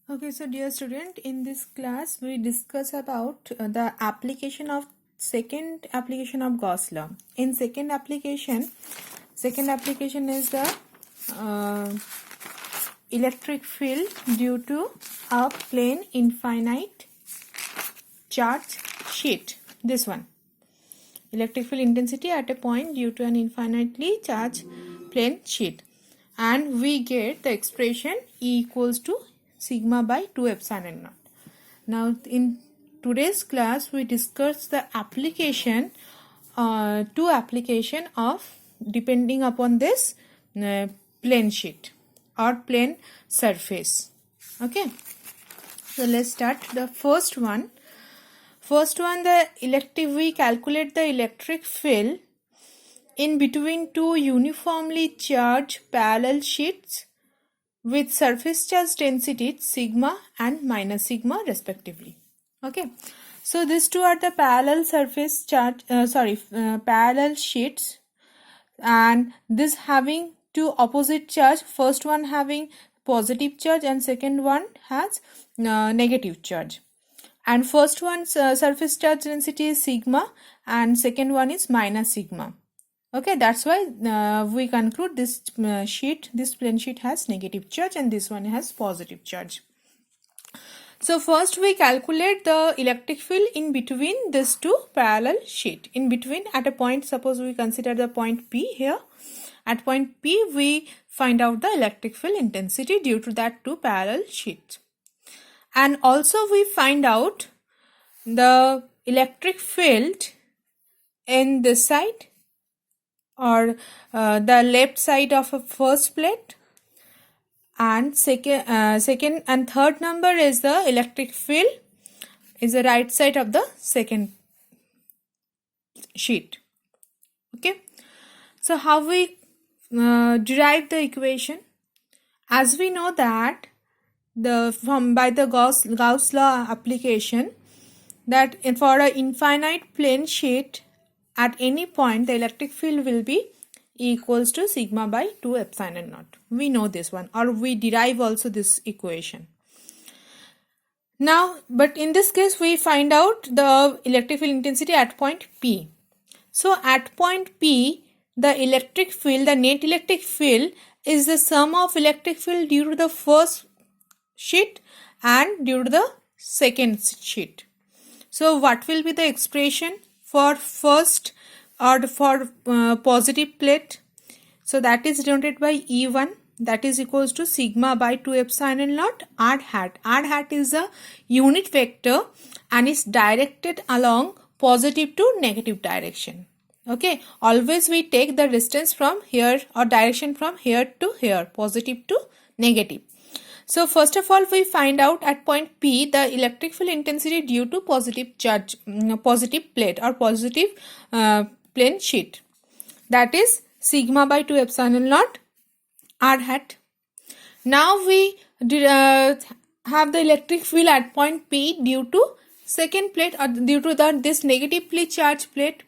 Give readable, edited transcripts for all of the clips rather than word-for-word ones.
Okay, so dear student, in this class we discuss about the application of second application of Gauss law. In second application is the uh, electric field due to a plane infinite charge sheet. This one, electric field intensity at a point due to an infinitely charged plane sheet, and we get the expression E equals to sigma by 2 epsilon naught. Now in today's class we discuss the application two application of depending upon this plane sheet or plane surface. Okay, so let's start the first one. We calculate the electric field in between two uniformly charged parallel sheets with surface charge density sigma and minus sigma respectively. Okay, so these two are the parallel surface charge parallel sheets, and this having two opposite charge, first one having positive charge and second one has negative charge, and first one's surface charge density is sigma and second one is minus sigma. Okay, that's why we conclude this plane sheet has negative charge and this one has positive charge. So first we calculate the electric field in between these two parallel sheet. In between at a point, suppose we consider the point P here. At point P we find out the electric field intensity due to that two parallel sheets. And also we find out the electric field in this side or the left side of a first plate, and second and third number is the electric field is the right side of the second sheet. Okay, so how we derive the equation? As we know that by the Gauss law application, that for an infinite plane sheet at any point the electric field will be E equals to sigma by 2 epsilon naught. We know this one, or we derive also this equation. Now, but in this case we find out the electric field intensity at point P. So at point P, the electric field, the net electric field is the sum of electric field due to the first sheet and due to the second sheet. So what will be the expression for first or for positive plate? So that is denoted by E1, that is equals to sigma by 2 epsilon naught r hat. R hat is a unit vector and is directed along positive to negative direction. Okay, always we take the distance from here or direction from here to here, positive to negative. So first of all we find out at point P the electric field intensity due to positive charge, positive plate or positive plane sheet, that is sigma by 2 epsilon naught r hat. Now we have the electric field at point P due to second plate or due to this negatively charged plate.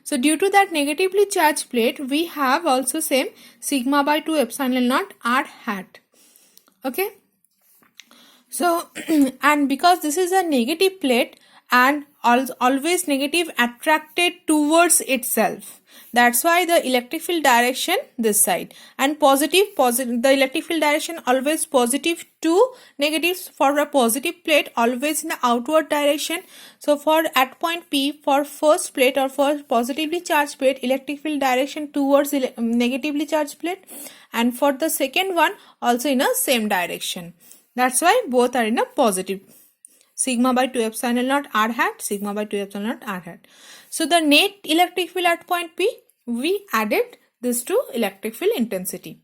So due to that negatively charged plate we have also same sigma by 2 epsilon naught r hat. Okay, so and because this is a negative plate and always negative attracted towards itself, that's why the electric field direction this side, and positive the electric field direction always positive to negative for a positive plate, always in the outward direction. So for at point P, for first plate or for positively charged plate, electric field direction towards negatively charged plate, and for the second one also in a same direction. That's why both are in a positive, sigma by 2 epsilon naught r hat, sigma by 2 epsilon naught r hat. So the net electric field at point P, we added this to electric field intensity.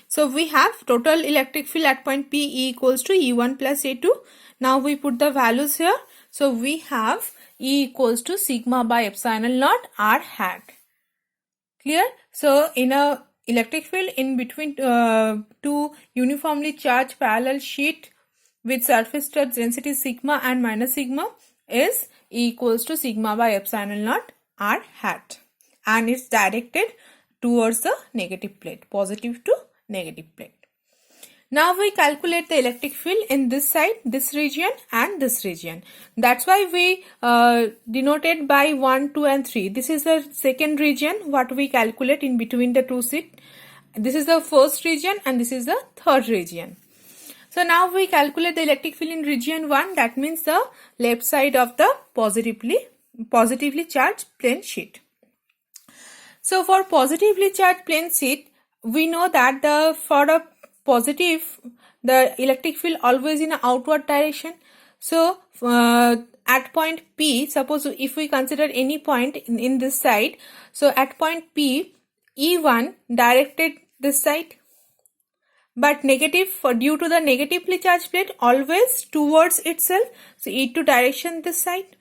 So we have total electric field at point P E equals to E1 plus A2. Now we put the values here. So we have E equals to sigma by epsilon naught r hat. Clear? So in a electric field in between two uniformly charged parallel sheet with surface charge density sigma and minus sigma is E equals to sigma by epsilon naught r hat, and it's directed towards the negative plate, positive to negative plate. Now we calculate the electric field in this side, this region and this region. That's why we denoted by 1, 2 and 3. This is the second region what we calculate in between the two sheets. This is the first region and this is the third region. So now we calculate the electric field in region 1, that means the left side of the positively charged plane sheet. So for positively charged plane sheet, we know that for a positive, the electric field always in an outward direction. So at point P, suppose if we consider any point in this side, so at point P, E1 directed this side, but negative due to the negatively charged plate always towards itself, so E2 direction this side.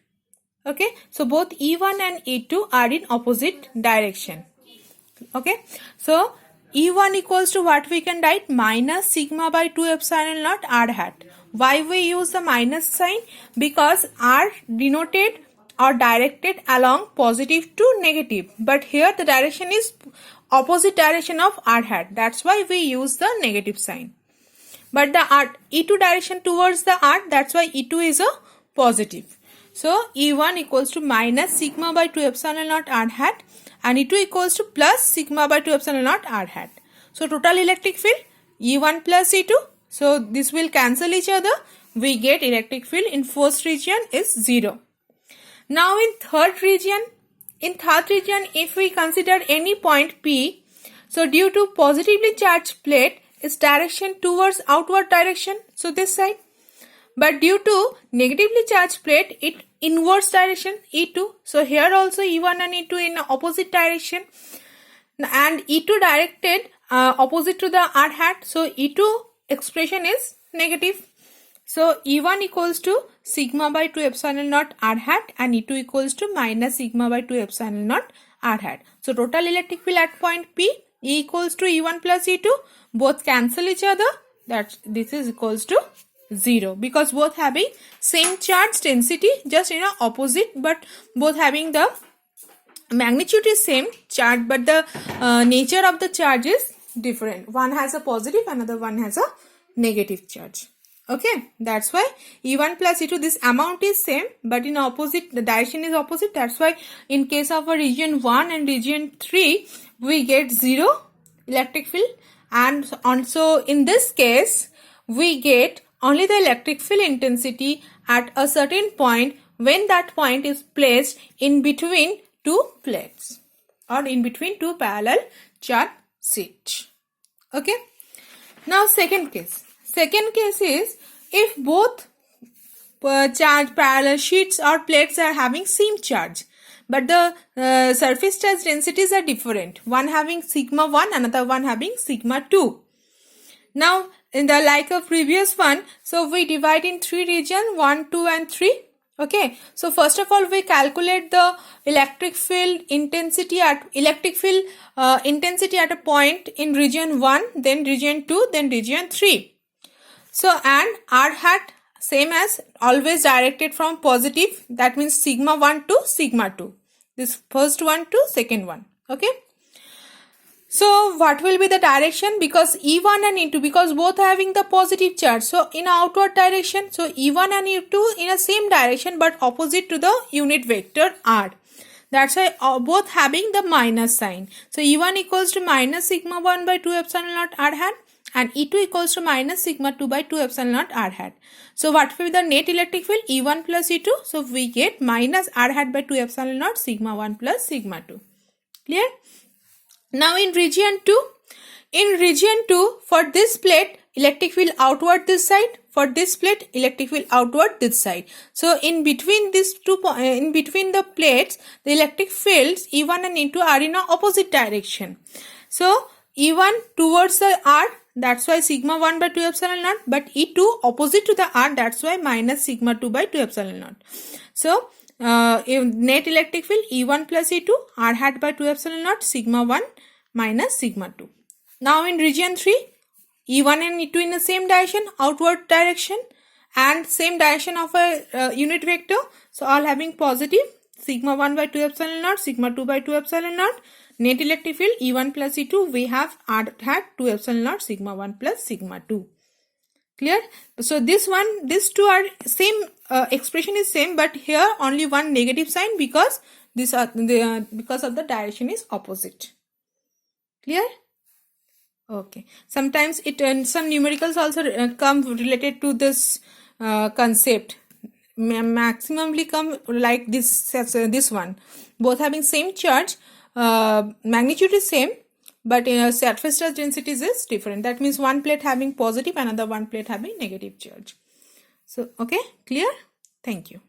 Okay, so both E1 and E2 are in opposite direction. Okay, so E1 equals to what we can write, minus sigma by 2 epsilon naught r hat. Why we use the minus sign? Because r denoted or directed along positive to negative, but here the direction is opposite direction of r hat. That's why we use the negative sign. But the E2 direction towards the r, that's why E2 is a positive. So E1 equals to minus sigma by 2 epsilon naught r hat and E2 equals to plus sigma by 2 epsilon naught r hat. So total electric field E1 plus E2. So this will cancel each other. We get electric field in first region is 0. Now in third region, if we consider any point P, so due to positively charged plate, its direction towards outward direction, so this side. But due to negatively charged plate, it inverse direction E2. So here also E1 and E2 in opposite direction, and E2 directed opposite to the r hat. So E2 expression is negative. So E1 equals to sigma by 2 epsilon naught r hat and E2 equals to minus sigma by 2 epsilon naught r hat. So total electric field at point P, E equals to E1 plus E2, both cancel each other. This is equals to 0 because both having same charge density, just in a opposite, but both having the magnitude is same charge, but the nature of the charge is different. One has a positive, another one has a negative charge. Okay, that's why E1 plus E2, this amount is same, but in opposite, the direction is opposite. That's why in case of a region 1 and region 3, we get 0 electric field, and also in this case, we get only the electric field intensity at a certain point when that point is placed in between two plates or in between two parallel charge sheets. Okay. Now second case. Second case is if both charge parallel sheets or plates are having same charge, but the surface charge densities are different. One having sigma 1, another one having sigma 2. Now in the like a previous one, so we divide in 3 regions, 1, 2 and 3. Okay, so first of all we calculate the electric field intensity at a point in region 1, then region 2, then region 3. So and r hat same as always directed from positive, that means sigma 1 to sigma 2. This first one to second one. Okay. So what will be the direction? Because E1 and E2, because both are having the positive charge, so in outward direction, so E1 and E2 in a same direction but opposite to the unit vector r. That's why both having the minus sign. So E1 equals to minus sigma 1 by 2 epsilon naught r hat and E2 equals to minus sigma 2 by 2 epsilon naught r hat. So what will be the net electric field? E1 plus E2. So we get minus r hat by 2 epsilon naught sigma 1 plus sigma 2. Clear? Now in region 2, for this plate, electric field outward this side, for this plate, electric field outward this side. So in between these in between the plates, the electric fields E1 and E2 are in a opposite direction. So E1 towards the R, that's why sigma 1 by 2 epsilon naught, but E2 opposite to the R, that's why minus sigma 2 by 2 epsilon naught. So net electric field E1 plus E2 r hat by 2 epsilon naught sigma 1 minus sigma 2. Now in region 3, E1 and E2 in the same direction, outward direction, and same direction of a unit vector. So all having positive, sigma 1 by 2 epsilon naught, sigma 2 by 2 epsilon naught. Net electric field E1 plus E2, we have r hat 2 epsilon naught sigma 1 plus sigma 2. Clear? So this one, these two are same, expression is same, but here only one negative sign because this are because of the direction is opposite. Clear? Okay. Sometimes it and some numericals also come related to this concept. Maximally come like this one. Both having same charge, magnitude is same, but surface charge densities is different. That means one plate having positive, another one plate having negative charge. So okay, clear? Thank you.